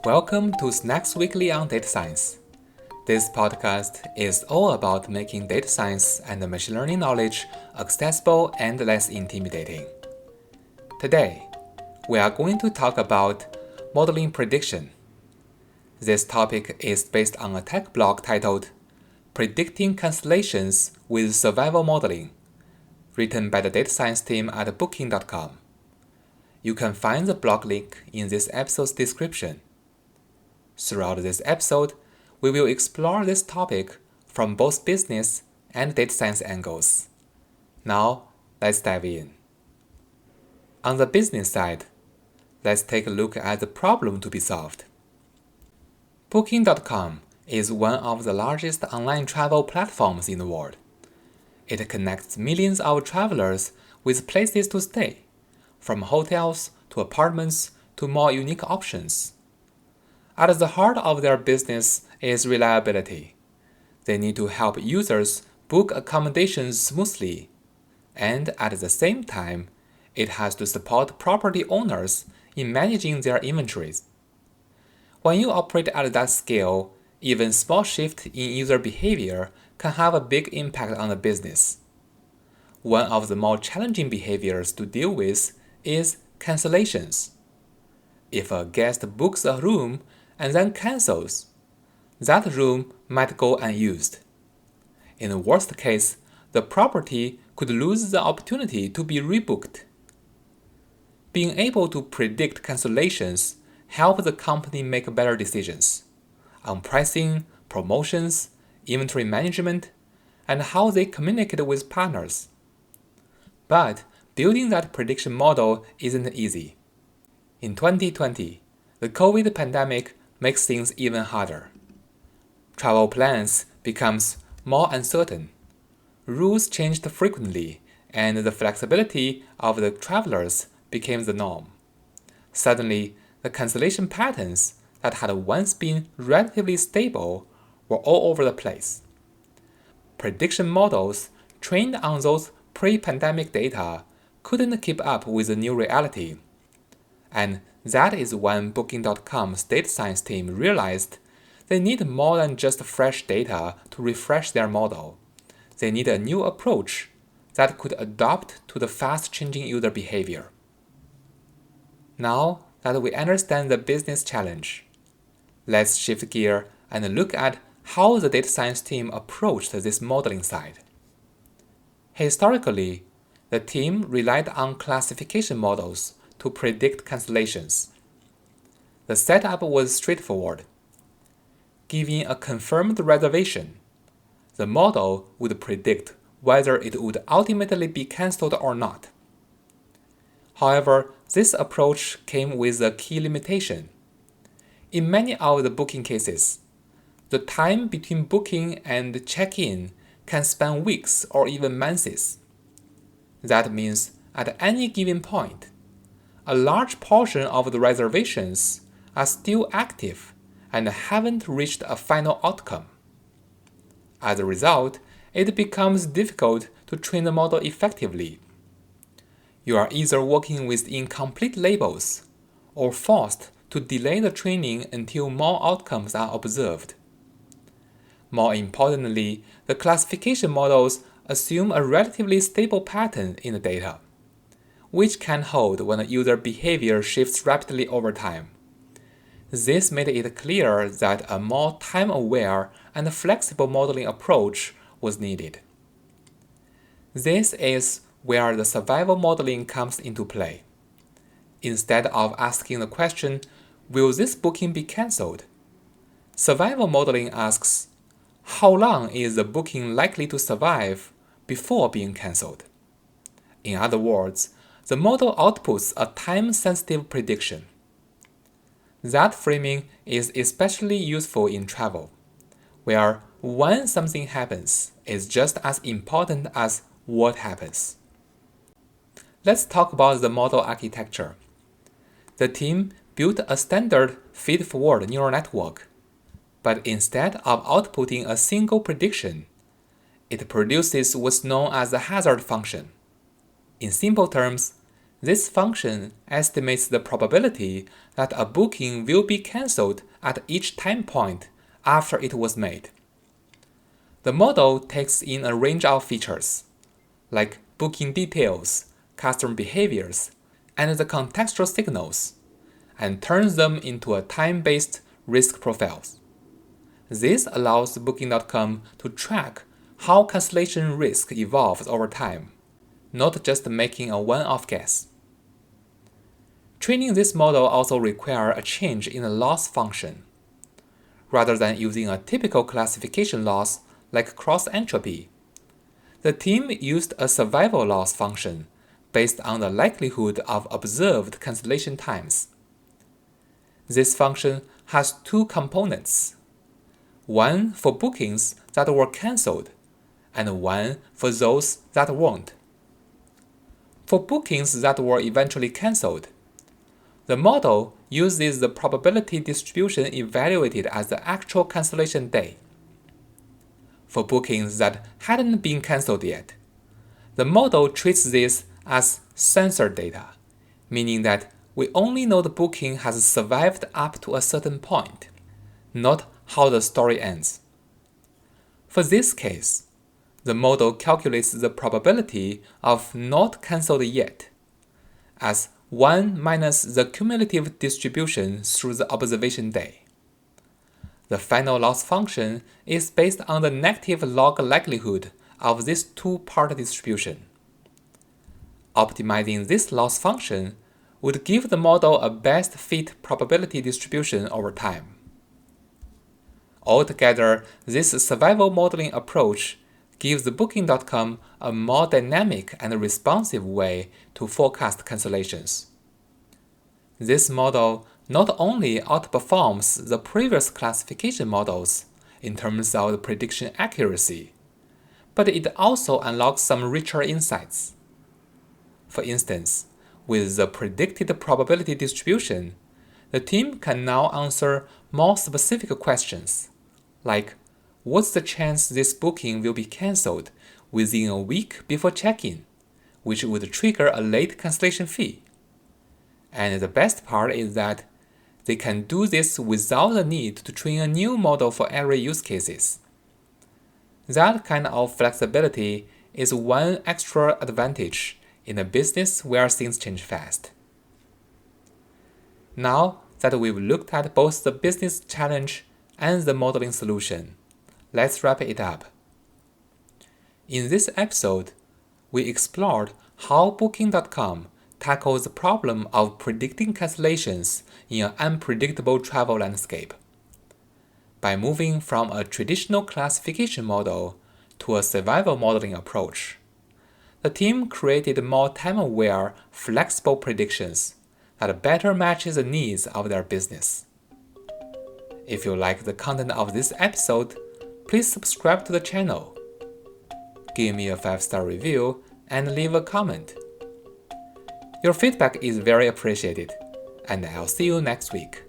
Welcome to Snacks Weekly on Data Science. This podcast is all about making data science and machine learning knowledge accessible and less intimidating. Today, we are going to talk about modeling prediction. This topic is based on a tech blog titled Predicting Cancellations with Survival Modeling, written by the data science team at Booking.com. You can find the blog link in this episode's description. Throughout this episode, we will explore this topic from both business and data science angles. Now, let's dive in. On the business side, let's take a look at the problem to be solved. Booking.com is one of the largest online travel platforms in the world. It connects millions of travelers with places to stay, from hotels to apartments to more unique options. At the heart of their business is reliability. They need to help users book accommodations smoothly, and at the same time, it has to support property owners in managing their inventories. When you operate at that scale, even small shifts in user behavior can have a big impact on the business. One of the more challenging behaviors to deal with is cancellations. If a guest books a room and then cancels, that room might go unused. In the worst case, the property could lose the opportunity to be rebooked. Being able to predict cancellations helps the company make better decisions on pricing, promotions, inventory management, and how they communicate with partners. But building that prediction model isn't easy. In 2020, the COVID pandemic makes things even harder. Travel plans becomes more uncertain. Rules changed frequently, and the flexibility of the travelers became the norm. Suddenly, the cancellation patterns that had once been relatively stable were all over the place. Prediction models trained on those pre-pandemic data couldn't keep up with the new reality. And that is when Booking.com's data science team realized they need more than just fresh data to refresh their model. They need a new approach that could adapt to the fast-changing user behavior. Now that we understand the business challenge, let's shift gear and look at how the data science team approached this modeling side. Historically, the team relied on classification models to predict cancellations. The setup was straightforward. Given a confirmed reservation, the model would predict whether it would ultimately be cancelled or not. However, this approach came with a key limitation. In many of the booking cases, the time between booking and check-in can span weeks or even months. That means at any given point, a large portion of the reservations are still active and haven't reached a final outcome. As a result, it becomes difficult to train the model effectively. You are either working with incomplete labels or forced to delay the training until more outcomes are observed. More importantly, the classification models assume a relatively stable pattern in the data, which can hold when the user behavior shifts rapidly over time. This made it clear that a more time-aware and flexible modeling approach was needed. This is where the survival modeling comes into play. Instead of asking the question, will this booking be cancelled? Survival modeling asks, how long is the booking likely to survive before being cancelled? In other words, the model outputs a time-sensitive prediction. That framing is especially useful in travel, where when something happens is just as important as what happens. Let's talk about the model architecture. The team built a standard feed-forward neural network, but instead of outputting a single prediction, it produces what's known as a hazard function. In simple terms, This function estimates the probability that a booking will be cancelled at each time point after it was made. The model takes in a range of features, like booking details, customer behaviors, and the contextual signals, and turns them into a time-based risk profiles. This allows Booking.com to track how cancellation risk evolves over time, not just making a one-off guess. Training this model also requires a change in the loss function. Rather than using a typical classification loss like cross-entropy, the team used a survival loss function based on the likelihood of observed cancellation times. This function has two components, one for bookings that were cancelled and one for those that weren't. For bookings that were eventually cancelled, the model uses the probability distribution evaluated as the actual cancellation day. For bookings that hadn't been cancelled yet, the model treats this as sensor data, meaning that we only know the booking has survived up to a certain point, not how the story ends. For this case, the model calculates the probability of not cancelled yet as 1 minus the cumulative distribution through the observation day. The final loss function is based on the negative log likelihood of this two-part distribution. Optimizing this loss function would give the model a best fit probability distribution over time. Altogether, this survival modeling approach gives Booking.com a more dynamic and responsive way to forecast cancellations. This model not only outperforms the previous classification models in terms of the prediction accuracy, but it also unlocks some richer insights. For instance, with the predicted probability distribution, the team can now answer more specific questions, like what's the chance this booking will be cancelled within a week before check-in, which would trigger a late cancellation fee. And the best part is that they can do this without the need to train a new model for every use cases. That kind of flexibility is one extra advantage in a business where things change fast. Now that we've looked at both the business challenge and the modeling solution, let's wrap it up. In this episode, we explored how Booking.com tackles the problem of predicting cancellations in an unpredictable travel landscape. By moving from a traditional classification model to a survival modeling approach, the team created more time-aware, flexible predictions that better matches the needs of their business. If you like the content of this episode, please subscribe to the channel. Give me a 5-star review and leave a comment. Your feedback is very appreciated, and I'll see you next week.